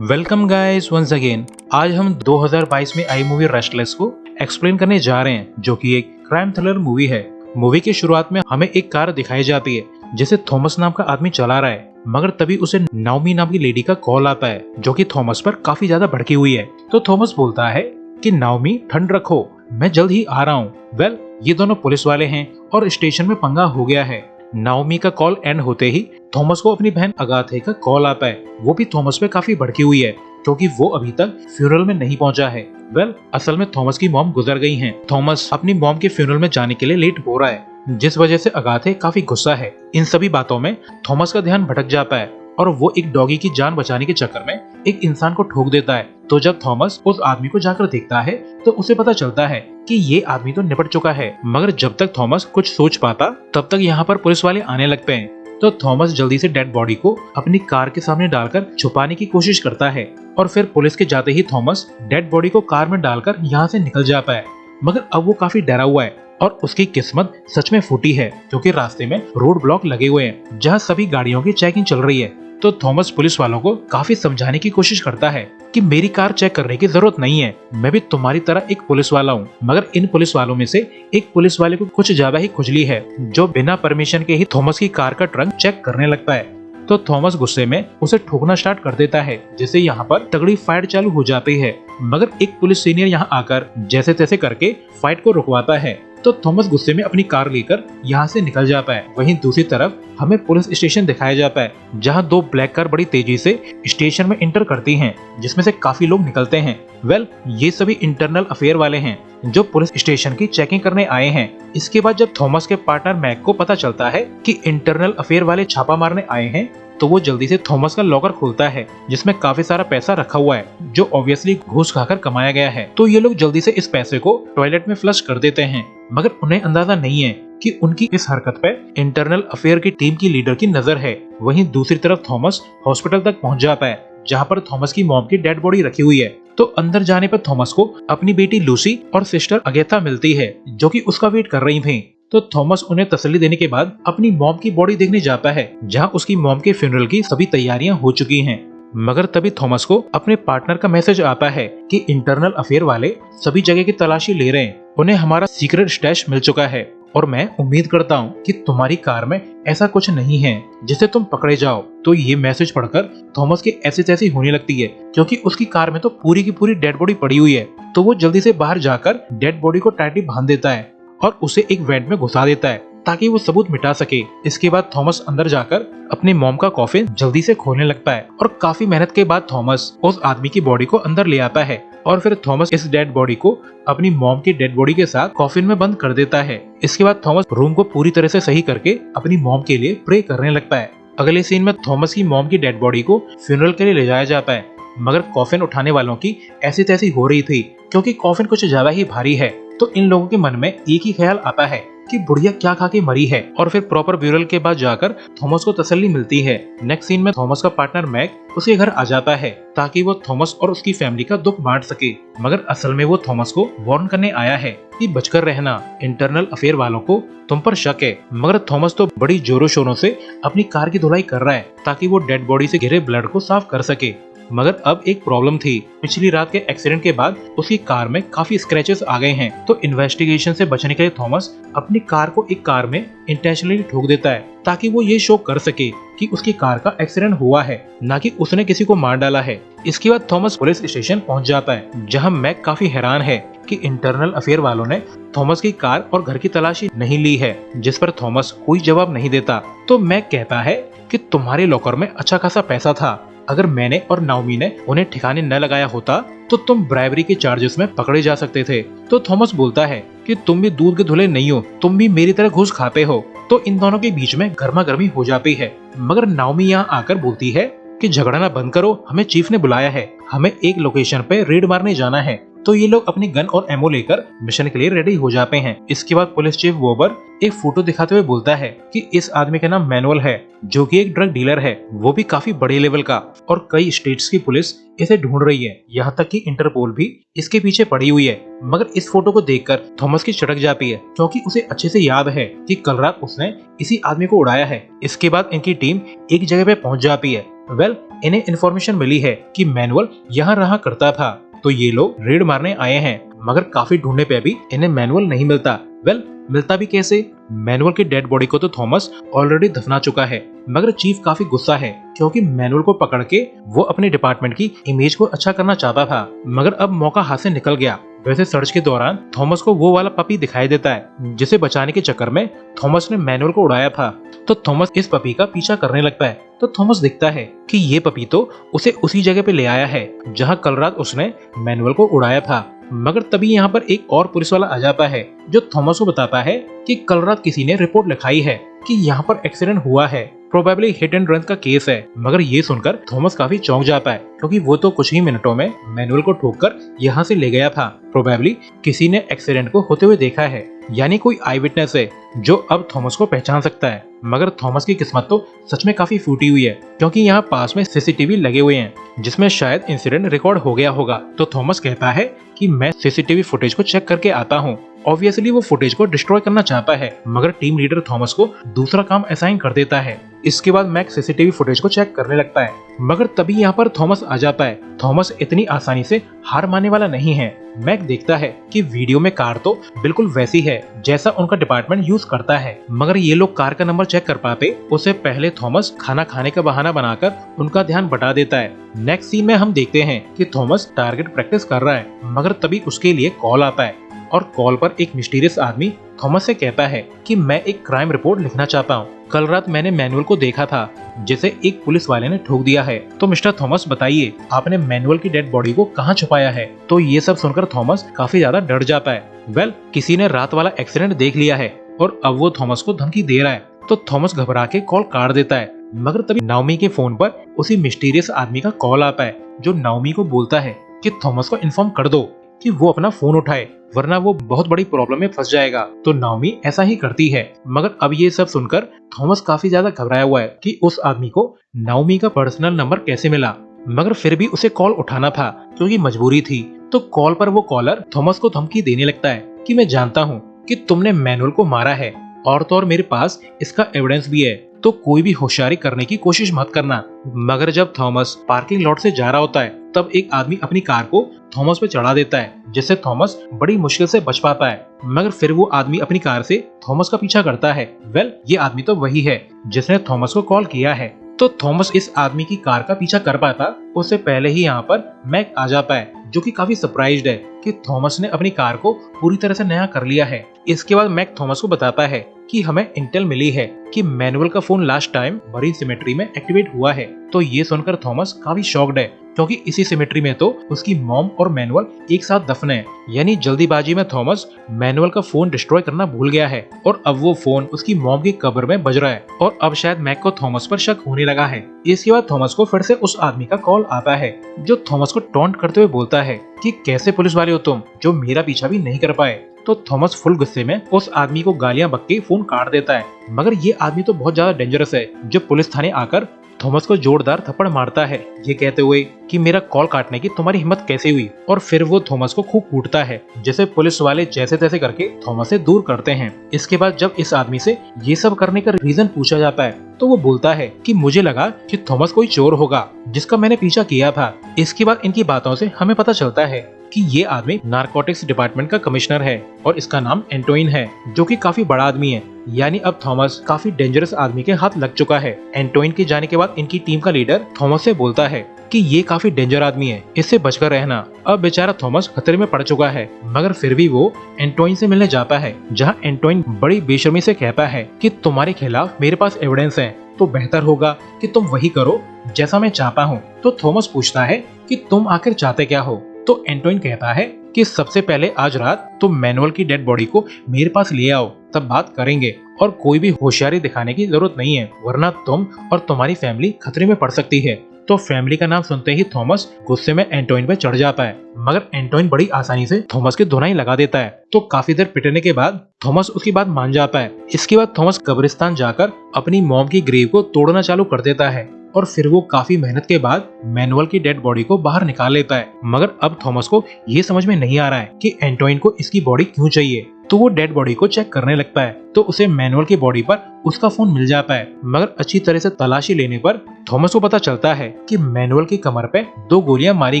Welcome guys once again. आज हम 2022 में आई मूवी रेस्टलेस को एक्सप्लेन करने जा रहे हैं, जो कि एक क्राइम थ्रिलर मूवी है। मूवी की शुरुआत में हमें एक कार दिखाई जाती है जिसे थॉमस नाम का आदमी चला रहा है, मगर तभी उसे नाओमी नाम की लेडी का कॉल आता है जो कि थॉमस पर काफी ज्यादा भड़की हुई है। तो थॉमस बोलता है कि नाओमी ठंड रखो, मैं जल्द ही आ रहा हूँ। वेल, ये दोनों पुलिस वाले हैं और स्टेशन में पंगा हो गया है। नाओमी का कॉल एंड होते ही थॉमस को अपनी बहन अगाथे का कॉल आता है। वो भी थॉमस पे काफी भड़की हुई है क्योंकि वो अभी तक फ्यूनरल में नहीं पहुंचा है। वेल, असल में थॉमस की मॉम गुजर गई हैं। थॉमस अपनी मॉम के फ्यूनरल में जाने के लिए लेट हो रहा है, जिस वजह से अगाथे काफी गुस्सा है। इन सभी बातों में थॉमस का ध्यान भटक जाता है और वो एक डॉगी की जान बचाने के चक्कर में एक इंसान को ठोक देता है। तो जब थॉमस उस आदमी को जाकर देखता है तो उसे पता चलता है कि ये आदमी तो निपट चुका है। मगर जब तक थॉमस कुछ सोच पाता तब तक यहाँ पर पुलिस वाले आने लगते हैं। तो थॉमस जल्दी से डेड बॉडी को अपनी कार के सामने डालकर छुपाने की कोशिश करता है और फिर पुलिस के जाते ही थॉमस डेड बॉडी को कार में डालकर यहाँ से निकल जाता है। मगर अब वो काफी डरा हुआ है और उसकी किस्मत सच में फूटी है क्योंकि रास्ते में रोड ब्लॉक लगे हुए हैं जहाँ सभी गाड़ियों की चेकिंग चल रही है। तो थॉमस पुलिस वालों को काफी समझाने की कोशिश करता है कि मेरी कार चेक करने की जरूरत नहीं है, मैं भी तुम्हारी तरह एक पुलिस वाला हूँ। मगर इन पुलिस वालों में से एक पुलिस वाले को कुछ ज्यादा ही खुजली है, जो बिना परमिशन के ही थॉमस की कार का ट्रंक चेक करने लगता है। तो थॉमस गुस्से में उसे ठोकना स्टार्ट कर देता है, जिससे यहाँ पर तगड़ी फाइट चालू हो जाती है। मगर एक पुलिस सीनियर यहाँ आकर जैसे तैसे करके फाइट को रुकवाता है। तो थॉमस गुस्से में अपनी कार लेकर यहाँ से निकल जाता है। वहीं दूसरी तरफ हमें पुलिस स्टेशन दिखाया जाता है, जहाँ दो ब्लैक कार बड़ी तेजी से स्टेशन में इंटर करती हैं, जिसमें से काफी लोग निकलते हैं। वेल, ये सभी इंटरनल अफेयर वाले हैं जो पुलिस स्टेशन की चेकिंग करने आए हैं। इसके बाद जब थॉमस के पार्टनर मैक को पता चलता है कि इंटरनल अफेयर वाले छापा मारने आए हैं, तो वो जल्दी से थॉमस का लॉकर खोलता है जिसमें काफी सारा पैसा रखा हुआ है, जो ऑब्वियसली घूस खाकर कमाया गया है। तो ये लोग जल्दी से इस पैसे को टॉयलेट में फ्लश कर देते हैं, मगर उन्हें अंदाजा नहीं है कि उनकी इस हरकत पे इंटरनल अफेयर की टीम की लीडर की नजर है। वहीं दूसरी तरफ थॉमस हॉस्पिटल तक पहुंच जाता है, जहां पर थॉमस की मॉम की डेड बॉडी रखी हुई है। तो अंदर जाने पर थॉमस को अपनी बेटी लूसी और सिस्टर अगेथा मिलती है, जो कि उसका वेट कर रही थी। तो थॉमस उन्हें तसल्ली देने के बाद अपनी मॉम की बॉडी देखने जाता है, जहां उसकी मॉम के फ्यूनरल की सभी तैयारियां हो चुकी हैं। मगर तभी थॉमस को अपने पार्टनर का मैसेज आता है कि इंटरनल अफेयर वाले सभी जगह की तलाशी ले रहे हैं, उन्हें हमारा सीक्रेट स्टैश मिल चुका है और मैं उम्मीद करता हूँ कि तुम्हारी कार में ऐसा कुछ नहीं है जिसे तुम पकड़े जाओ। तो ये मैसेज पढ़कर थॉमस की ऐसी तैसी होने लगती है, क्योंकि उसकी कार में तो पूरी की पूरी डेड बॉडी पड़ी हुई है। तो वो जल्दी से बाहर जाकर डेड बॉडी को टाइटली बांध देता है और उसे एक वैन में घुसा देता है ताकि वो सबूत मिटा सके। इसके बाद थॉमस अंदर जाकर अपनी मॉम का कॉफिन जल्दी से खोलने लगता है और काफी मेहनत के बाद थॉमस उस आदमी की बॉडी को अंदर ले आता है और फिर थॉमस इस डेड बॉडी को अपनी मॉम की डेड बॉडी के साथ कॉफिन में बंद कर देता है। इसके बाद थॉमस रूम को पूरी तरह से सही करके अपनी मॉम के लिए प्रे करने लगता है। अगले सीन में थॉमस की मॉम की डेड बॉडी को फ्यूनरल के लिए ले जाया जाता है, मगर कॉफिन उठाने वालों की ऐसी तैसी हो रही थी क्योंकि कॉफिन कुछ ज्यादा ही भारी है। तो इन लोगों के मन में एक ही ख्याल आता है कि बुढ़िया क्या खा के मरी है, और फिर प्रॉपर ब्यूरल के बाद जाकर थॉमस को तसल्ली मिलती है। नेक्स्ट सीन में थॉमस का पार्टनर मैक उसके घर आ जाता है ताकि वो थॉमस और उसकी फैमिली का दुख बांट सके, मगर असल में वो थॉमस को वार्न करने आया है कि बचकर रहना, इंटरनल अफेयर वालों को तुम पर शक है। मगर थॉमस तो बड़ी जोरों शोरों से अपनी कार की धुलाई कर रहा है ताकि वो डेड बॉडी से घिरे ब्लड को साफ कर सके। मगर अब एक प्रॉब्लम थी, पिछली रात के एक्सीडेंट के बाद उसकी कार में काफी स्क्रैचेस आ गए हैं। तो इन्वेस्टिगेशन से बचने के लिए थॉमस अपनी कार को एक कार में इंटेंशनली ठोक देता है ताकि वो ये शो कर सके कि उसकी कार का एक्सीडेंट हुआ है, ना कि उसने किसी को मार डाला है। इसके बाद थॉमस पुलिस स्टेशन पहुंच जाता है, जहां मैक काफी हैरान है कि इंटरनल अफेयर वालों ने थॉमस की कार और घर की तलाशी नहीं ली है, जिस पर थॉमस कोई जवाब नहीं देता। तो मैक कहता है कि तुम्हारे लॉकर में अच्छा खासा पैसा था, अगर मैंने और नाओमी ने उन्हें ठिकाने न लगाया होता तो तुम ब्राइबरी के चार्जेस में पकड़े जा सकते थे। तो थॉमस बोलता है कि तुम भी दूध के धुले नहीं हो, तुम भी मेरी तरह घूस खाते हो। तो इन दोनों के बीच में गर्मा गर्मी हो जाती है, मगर नाओमी यहाँ आकर बोलती है कि झगड़ना बंद करो, हमें चीफ ने बुलाया है, हमें एक लोकेशन पे रेड मारने जाना है। तो ये लोग अपनी गन और एमओ लेकर मिशन के लिए रेडी हो जाते हैं। इसके बाद पुलिस चीफ वोबर एक फोटो दिखाते हुए बोलता है कि इस आदमी का नाम मैनुअल है, जो कि एक ड्रग डीलर है, वो भी काफी बड़े लेवल का, और कई स्टेट्स की पुलिस इसे ढूंढ रही है, यहाँ तक कि इंटरपोल भी इसके पीछे पड़ी हुई है। मगर इस फोटो को देखकर थॉमस की चटक जाती है, क्योंकि उसे अच्छे से याद है कि कल रात उसने इसी आदमी को उड़ाया है। इसके बाद इनकी टीम एक जगह पे पहुंच जाती है वेल, इन्हें इन्फॉर्मेशन मिली है कि मैनुअल यहाँ रहा करता था, तो ये लोग रेड मारने आए हैं। मगर काफी ढूंढने पे भी इन्हें मैनुअल नहीं मिलता। वेल, मिलता भी कैसे? मैनुअल की डेड बॉडी को तो थॉमस ऑलरेडी दफना चुका है। मगर चीफ काफी गुस्सा है क्योंकि मैनुअल को पकड़ के वो अपने डिपार्टमेंट की इमेज को अच्छा करना चाहता था, मगर अब मौका हाथ से निकल गया। वैसे सर्च के दौरान थॉमस को वो वाला पपी दिखाई देता है जिसे बचाने के चक्कर में थॉमस ने मैनुअल को उड़ाया था। तो थॉमस इस पपी का पीछा करने लगता है। तो थॉमस देखता है कि ये पपी तो उसे उसी जगह पे ले आया है जहाँ कल रात उसने मैनुअल को उड़ाया था। मगर तभी यहाँ पर एक और पुलिस वाला आ जाता है जो थॉमस को बताता है कि कल रात किसी ने रिपोर्ट लिखाई है कि यहाँ पर एक्सीडेंट हुआ है, प्रोबेबली हिट एंड रन का केस है। मगर ये सुनकर थॉमस काफी चौंक जाता है क्योंकि वो तो कुछ ही मिनटों में मैनुअल को ठोककर यहाँ से ले गया था। प्रोबेबली किसी ने एक्सीडेंट को होते हुए देखा है, यानी कोई आई विटनेस है जो अब थॉमस को पहचान सकता है। मगर थॉमस की किस्मत तो सच में काफी फूटी हुई है क्योंकि यहाँ पास में सीसीटीवी लगे हुए हैं जिसमें शायद इंसिडेंट रिकॉर्ड हो गया होगा। तो थॉमस कहता है कि मैं सीसीटीवी फुटेज को चेक करके आता हूँ। ऑब्वियसली वो फुटेज को डिस्ट्रॉय करना चाहता है, मगर टीम लीडर थॉमस को दूसरा काम असाइन कर देता है। इसके बाद मैक सीसीटीवी फुटेज को चेक करने लगता है, मगर तभी यहाँ पर थॉमस आ जाता है। थॉमस इतनी आसानी से हार मानने वाला नहीं है। मैक देखता है कि वीडियो में कार तो बिल्कुल वैसी है जैसा उनका डिपार्टमेंट यूज करता है, मगर ये लोग कार का नंबर चेक कर पाते उससे पहले थॉमस खाना खाने का बहाना बनाकर उनका ध्यान बटा देता है। नेक्स्ट सीन में हम देखते हैं कि थॉमस टारगेट प्रैक्टिस कर रहा है, मगर तभी उसके लिए कॉल आता है और कॉल पर एक मिस्टीरियस आदमी थॉमस से कहता है कि मैं एक क्राइम रिपोर्ट लिखना चाहता हूँ। कल रात मैंने मैनुअल को देखा था जिसे एक पुलिस वाले ने ठोक दिया है। तो मिस्टर थॉमस बताइए, आपने मैनुअल की डेड बॉडी को कहाँ छुपाया है? तो ये सब सुनकर थॉमस काफी ज्यादा डर जाता है। वेल, किसी ने रात वाला एक्सीडेंट देख लिया है और अब वो थॉमस को धमकी दे रहा है। तो थॉमस घबरा के कॉल काट देता है, मगर तभी नाओमी के फोन पर उसी मिस्टीरियस आदमी का कॉल आता है जो नाओमी को बोलता है कि थॉमस को इन्फॉर्म कर दो कि वो अपना फोन उठाए वरना वो बहुत बड़ी प्रॉब्लम में फंस जाएगा। तो नाओमी ऐसा ही करती है, मगर अब ये सब सुनकर थॉमस काफी ज्यादा घबराया हुआ है कि उस आदमी को नाओमी का पर्सनल नंबर कैसे मिला, मगर फिर भी उसे कॉल उठाना था क्योंकि मजबूरी थी। तो कॉल पर वो कॉलर थॉमस को धमकी देने लगता है कि मैं जानता हूँ कि तुमने मैनुअल को मारा है और तो और मेरे पास इसका एविडेंस भी है, तो कोई भी होशियारी करने की कोशिश मत करना। मगर जब थॉमस पार्किंग लॉट से जा रहा होता है तब एक आदमी अपनी कार को थॉमस पे चढ़ा देता है जिससे थॉमस बड़ी मुश्किल से बच पाता है, मगर फिर वो आदमी अपनी कार से थॉमस का पीछा करता है। वेल, ये आदमी तो वही है जिसने थॉमस को कॉल किया है। तो थॉमस इस आदमी की कार का पीछा कर पाता उससे पहले ही यहाँ पर मैक आ जाता है जो कि काफी सरप्राइज्ड है कि थॉमस ने अपनी कार को पूरी तरह से नया कर लिया है। इसके बाद मैक थॉमस को बताता है कि हमें इंटेल मिली है कि मैनुअल का phone last time marine symmetry में एक्टिवेट हुआ है। तो ये सुनकर थॉमस काफी शॉक्ड है क्योंकि इसी सिमेट्री में तो उसकी मॉम और मैनुअल एक साथ दफन है, यानी जल्दीबाजी में थॉमस मैनुअल का फोन डिस्ट्रॉय करना भूल गया है और अब वो फोन उसकी मॉम की कब्र में बज रहा है और अब शायद मैक को थॉमस पर शक होने लगा है। इसके बाद थॉमस को फिर से उस आदमी का कॉल आता है जो थॉमस को टॉन्ट करते हुए बोलता है कि कैसे पुलिस वाले हो तुम जो मेरा पीछा भी नहीं कर पाए। तो थॉमस फुल गुस्से में उस आदमी को गालियां बक के फोन काट देता है, मगर ये आदमी तो बहुत ज्यादा डेंजरस है जो पुलिस थाने आकर थॉमस को जोरदार थप्पड़ मारता है ये कहते हुए कि मेरा कॉल काटने की तुम्हारी हिम्मत कैसे हुई, और फिर वो थॉमस को खूब कूटता है जिसे पुलिस वाले जैसे तैसे करके थॉमस से दूर करते हैं। इसके बाद जब इस आदमी से ये सब करने का रीजन पूछा जाता है तो वो बोलता है कि मुझे लगा कि थॉमस कोई चोर होगा जिसका मैंने पीछा किया था। इसके बाद इनकी बातों से हमें पता चलता है कि ये आदमी नारकोटिक्स डिपार्टमेंट का कमिश्नर है और इसका नाम एंटोइन है जो कि काफी बड़ा आदमी है, यानी अब थॉमस काफी डेंजरस आदमी के हाथ लग चुका है। एंटोइन के जाने के बाद इनकी टीम का लीडर थॉमस से बोलता है कि ये काफी डेंजर आदमी है, इससे बचकर रहना। अब बेचारा थॉमस खतरे में पड़ चुका है, मगर फिर भी वो एंटोइन से मिलने जाता है जहाँ एंटोइन बड़ी बेशर्मी से कहता है कि तुम्हारे खिलाफ मेरे पास एविडेंस है, तो बेहतर होगा कि तुम वही करो जैसा मैं चाहता हूँ। तो थॉमस पूछता है कि तुम आखिर चाहते क्या हो? तो एंटोइन कहता है कि सबसे पहले आज रात तुम मैनुअल की डेड बॉडी को मेरे पास ले आओ, तब बात करेंगे, और कोई भी होशियारी दिखाने की जरूरत नहीं है वरना तुम और तुम्हारी फैमिली खतरे में पड़ सकती है। तो फैमिली का नाम सुनते ही थॉमस गुस्से में एंटोइन पे चढ़ जाता है, मगर एंटोइन बड़ी आसानी से थॉमस की धुनाई लगा देता है। तो काफी देर पिटने के बाद थॉमस उसकी बात मान जाता है। इसके बाद थॉमस कब्रिस्तान जाकर अपनी मॉम की ग्रेव को तोड़ना चालू कर देता है, और फिर वो काफी मेहनत के बाद मैनुअल की डेड बॉडी को बाहर निकाल लेता है। मगर अब थॉमस को ये समझ में नहीं आ रहा है कि एंटोइन को इसकी बॉडी क्यों चाहिए। तो वो डेड बॉडी को चेक करने लगता है तो उसे मैनुअल की बॉडी पर उसका फोन मिल जाता है। मगर अच्छी तरह से तलाशी लेने पर थॉमस को पता चलता है कि मैनुअल की कमर पे 2 गोलियां मारी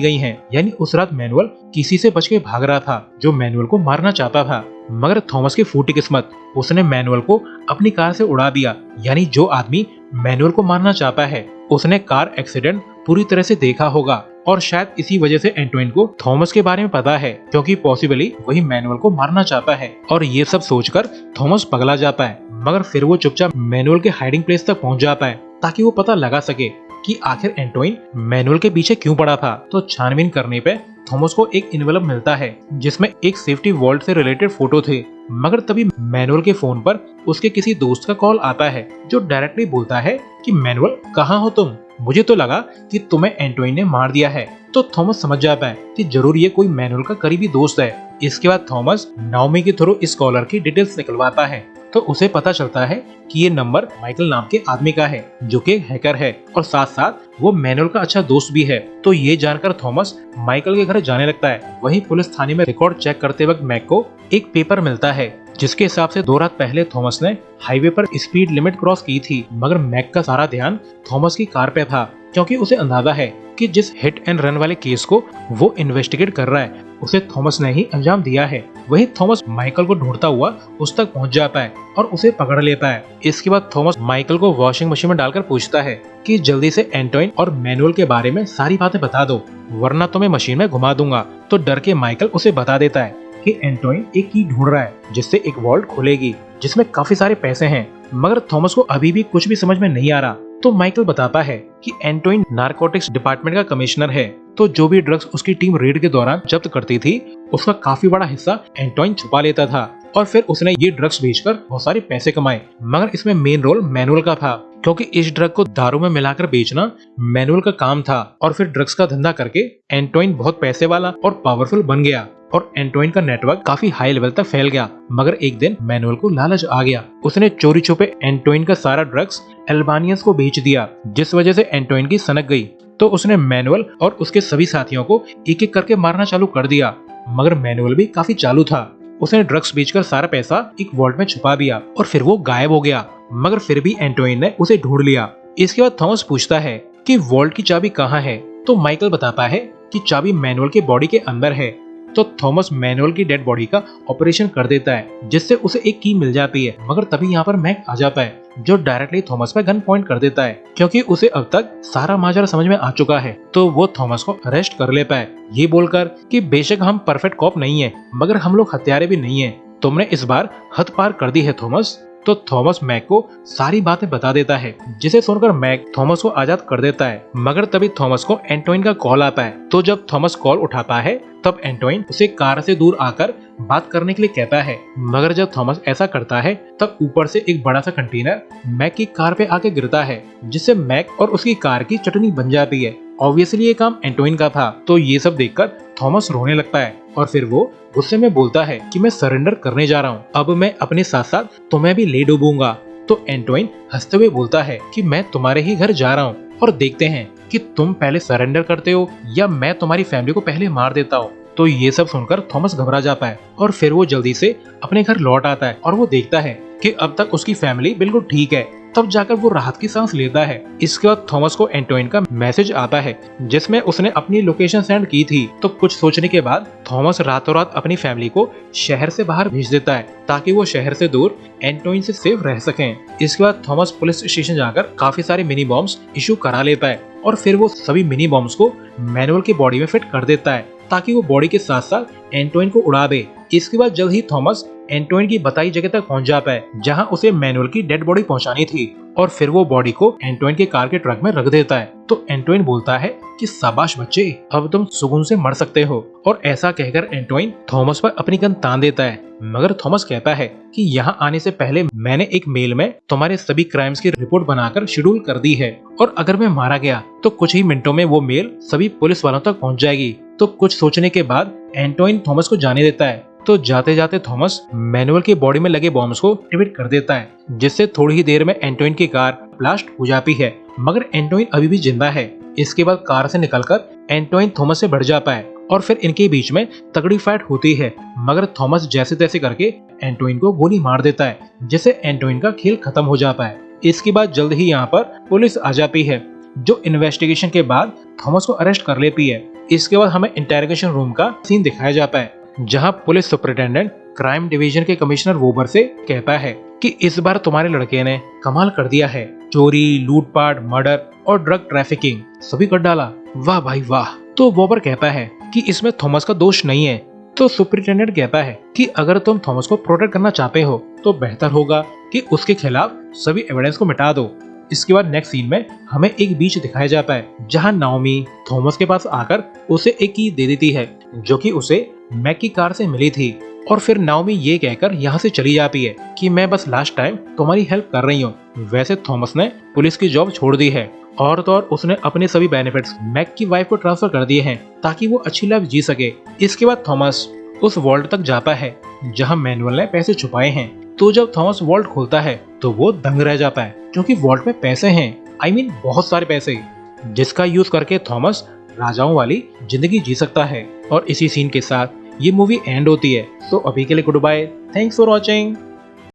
गई हैं। यानी उस रात मैनुअल किसी से बच के भाग रहा था जो मैनुअल को मारना चाहता था। मगर थॉमस की फूटी किस्मत, उसने मैनुअल को अपनी कार से उड़ा दिया। यानी जो आदमी मैनुअल को मारना चाहता है उसने कार एक्सीडेंट पूरी तरह से देखा होगा और शायद इसी वजह से एंटोइन को थॉमस के बारे में पता है, क्योंकि पॉसिबली वही मैनुअल को मारना चाहता है। और ये सब सोचकर थॉमस पगला जाता है। मगर फिर वो चुपचाप मैनुअल के हाइडिंग प्लेस तक पहुंच जाता है ताकि वो पता लगा सके कि आखिर एंटोइन मैनुअल के पीछे क्यों पड़ा था। तो छानबीन करने पे थॉमस को एक इन्वेलप मिलता है जिसमें एक सेफ्टी वॉल्ट से रिलेटेड फोटो थे। मगर तभी मैनुअल के फोन पर उसके किसी दोस्त का कॉल आता है जो डायरेक्टली बोलता है कि मैनुअल कहाँ हो तुम, मुझे तो लगा कि तुम्हें एंटोइन ने मार दिया है। तो थॉमस समझ जाता है कि जरूर ये कोई मैनुअल का करीबी दोस्त है। इसके बाद थॉमस नाओमी के थ्रू इस कॉलर की डिटेल्स निकलवाता है तो उसे पता चलता है कि ये नंबर माइकल नाम के आदमी का है जो कि एक हैकर है और साथ साथ वो मैनुअल का अच्छा दोस्त भी है। तो ये जानकर थॉमस माइकल के घर जाने लगता है। वहीं पुलिस थाने में रिकॉर्ड चेक करते वक्त मैक को एक पेपर मिलता है जिसके हिसाब से 2 रात पहले थॉमस ने हाईवे पर स्पीड लिमिट क्रॉस की थी। मगर मैक का सारा ध्यान थॉमस की कार पे था क्योंकि उसे अंदाजा है कि जिस हिट एंड रन वाले केस को वो इन्वेस्टिगेट कर रहा है उसे थॉमस ने ही अंजाम दिया है। वही थॉमस माइकल को ढूंढता हुआ उस तक पहुंच जाता है और उसे पकड़ लेता है। इसके बाद थॉमस माइकल को वॉशिंग मशीन में डालकर पूछता है कि जल्दी से एंटोइन और मैनुअल के बारे में सारी बातें बता दो वरना तो मैं मशीन में घुमा दूंगा। तो डर के माइकल उसे बता देता है कि एंटोइन एक की ढूंढ रहा है जिससे एक वॉल्ट खुलेगी जिसमें काफी सारे पैसे हैं। मगर थॉमस को अभी भी कुछ भी समझ में नहीं आ रहा। तो माइकल बताता है कि एंटोइन नारकोटिक्स डिपार्टमेंट का कमिश्नर है, तो जो भी ड्रग्स उसकी टीम रेड के दौरान जब्त करती थी उसका काफी बड़ा हिस्सा एंटोइन छुपा लेता था और फिर उसने ये ड्रग्स बेचकर बहुत सारे पैसे कमाए। मगर इसमें मेन रोल मैनुअल का था क्योंकि इस ड्रग को दारू में मिलाकर बेचना मैनुअल का काम था। और फिर ड्रग्स का धंधा करके एंटोइन बहुत पैसे वाला और पावरफुल बन गया और एंटोइन का नेटवर्क काफी हाई लेवल तक फैल गया। मगर एक दिन मैनुअल को लालच आ गया, उसने चोरी छुपे एंटोइन का सारा ड्रग्स अल्बानियंस को बेच दिया जिस वजह से एंटोइन की सनक गई। तो उसने मैनुअल और उसके सभी साथियों को एक एक करके मारना चालू कर दिया। मगर मैनुअल भी काफी चालू था, उसने ड्रग्स बेचकर सारा पैसा एक वॉल्ट में छुपा दिया और फिर वो गायब हो गया। मगर फिर भी एंटोइन ने उसे ढूंढ लिया। इसके बाद थॉमस पूछता है कि वॉल्ट की चाबी कहाँ है। तो माइकल बताता है कि चाबी मैनुअल के बॉडी के अंदर है। तो थॉमस मैनुअल की डेड बॉडी का ऑपरेशन कर देता है जिससे उसे एक की मिल जाती है। मगर तभी यहाँ पर मैक आ जाता है जो डायरेक्टली थॉमस पे गन पॉइंट कर देता है क्योंकि उसे अब तक सारा माजरा समझ में आ चुका है। तो वो थॉमस को अरेस्ट कर लेता है ये बोलकर कि बेशक हम परफेक्ट कॉप नहीं है मगर हम लोग हत्यारे भी नहीं है, तुमने इस बार हद पार कर दी है थॉमस। तो थॉमस मैक को सारी बातें बता देता है जिसे सुनकर मैक थॉमस को आजाद कर देता है। मगर तभी थॉमस को एंटोइन का कॉल आता है। तो जब थॉमस कॉल उठाता है तब एंटोइन उसे कार से दूर आकर बात करने के लिए कहता है। मगर जब थॉमस ऐसा करता है तब ऊपर से एक बड़ा सा कंटेनर मैक की कार पे आके गिरता है जिससे मैक और उसकी कार की चटनी बन जाती है। ऑब्वियसली ये काम एंटोइन का था। तो ये सब देखकर थॉमस रोने लगता है और फिर वो गुस्से में बोलता है कि मैं सरेंडर करने जा रहा हूँ, अब मैं अपने साथ साथ तुम्हें भी ले डूबूंगा। तो एंटोइन हंसते हुए बोलता है कि मैं तुम्हारे ही घर जा रहा हूँ और देखते हैं कि तुम पहले सरेंडर करते हो या मैं तुम्हारी फैमिली को पहले मार देता हूँ। तो ये सब सुनकर थॉमस घबरा जाता है और फिर वो जल्दी से अपने घर लौट आता है और वो देखता है कि अब तक उसकी फैमिली बिल्कुल ठीक है। तब जाकर वो राहत की सांस लेता है। इसके बाद थॉमस को एंटोइन का मैसेज आता है जिसमें उसने अपनी लोकेशन सेंड की थी। तो कुछ सोचने के बाद थॉमस रातों रात अपनी फैमिली को शहर से बाहर भेज देता है ताकि वो शहर से दूर एंटोइन से सेफ रह सकें। इसके बाद थॉमस पुलिस स्टेशन जाकर काफी सारे मिनी बॉम्ब्स इशू करा लेता है और फिर वो सभी मिनी बॉम्ब्स को मैनुअल की बॉडी में फिट कर देता है ताकि वो बॉडी के साथ साथ एंटोइन को उड़ा दे। इसके बाद जल्द ही थॉमस एंटोइन की बताई जगह तक पहुंच जाता है जहां उसे मैनुअल की डेड बॉडी पहुंचानी थी और फिर वो बॉडी को एंटोइन के कार के ट्रक में रख देता है। तो एंटोइन बोलता है कि शाबाश बच्चे, अब तुम सुकून से मर सकते हो। और ऐसा कहकर एंटोइन थॉमस पर अपनी गन तान देता है। मगर थॉमस कहता है कि यहाँ आने से पहले मैंने एक मेल में तुम्हारे सभी क्राइम्स की रिपोर्ट बनाकर शेड्यूल कर दी है और अगर मैं मारा गया तो कुछ ही मिनटों में वो मेल सभी पुलिस वालों तक पहुँच जाएगी। तो कुछ सोचने के बाद एंटोइन थॉमस को जाने देता है। तो जाते जाते थॉमस मैनुअल की बॉडी में लगे बॉम्ब्स को एक्टिवेट कर देता है जिससे थोड़ी ही देर में एंटोइन की कार ब्लास्ट हो जाती है मगर एंटोइन अभी भी जिंदा है। इसके बाद कार से निकलकर एंटोइन थॉमस से भिड़ जाता है और फिर इनके बीच में तगड़ी फाइट होती है, मगर थॉमस जैसे तैसे करके एंटोइन को गोली मार देता है, जिससे एंटोइन का खेल खत्म हो जाता है। इसके बाद जल्द ही यहाँ पर पुलिस आ जाती है, जो इन्वेस्टिगेशन के बाद थॉमस को अरेस्ट कर लेती है। इसके बाद हमें इंटेरोगेशन रूम का सीन दिखाया जाता है, जहाँ पुलिस सुपरिटेंडेंट क्राइम डिवीजन के कमिश्नर वोबर से कहता है कि इस बार तुम्हारे लड़के ने कमाल कर दिया है, चोरी, लूटपाट, मर्डर और ड्रग ट्रैफिकिंग सभी कर डाला, वाह भाई वाह। तो वोबर कहता है कि इसमें थॉमस का दोष नहीं है। तो सुपरिटेंडेंट कहता है कि अगर तुम थॉमस को प्रोटेक्ट करना चाहते हो तो बेहतर होगा कि उसके खिलाफ सभी एविडेंस को मिटा दो। इसके बाद नेक्स्ट सीन में हमें एक बीच दिखाया जाता है, जहां नाओमी थॉमस के पास आकर उसे एक की दे देती है, जो कि उसे मैक की कार से मिली थी। और फिर नाओमी ये कहकर यहाँ से चली जाती है कि मैं बस लास्ट टाइम तुम्हारी हेल्प कर रही हूँ। वैसे थॉमस ने पुलिस की जॉब छोड़ दी है और तो और उसने अपने सभी बेनिफिट्स मैक की वाइफ को ट्रांसफर कर दिए हैं ताकि वो अच्छी लाइफ जी सके। इसके बाद थॉमस उस वॉल्ट तक जाता है जहाँ मैनुअल ने पैसे छुपाए हैं। तो जब थॉमस वॉल्ट खोलता है तो वो दंग रह जाता है, क्योंकि वॉल्ट में पैसे हैं, आई मीन बहुत सारे पैसे, जिसका यूज करके थॉमस राजाओं वाली जिंदगी जी सकता है। और इसी सीन के साथ ये मूवी एंड होती है। तो अभी के लिए good bye, thanks for watching.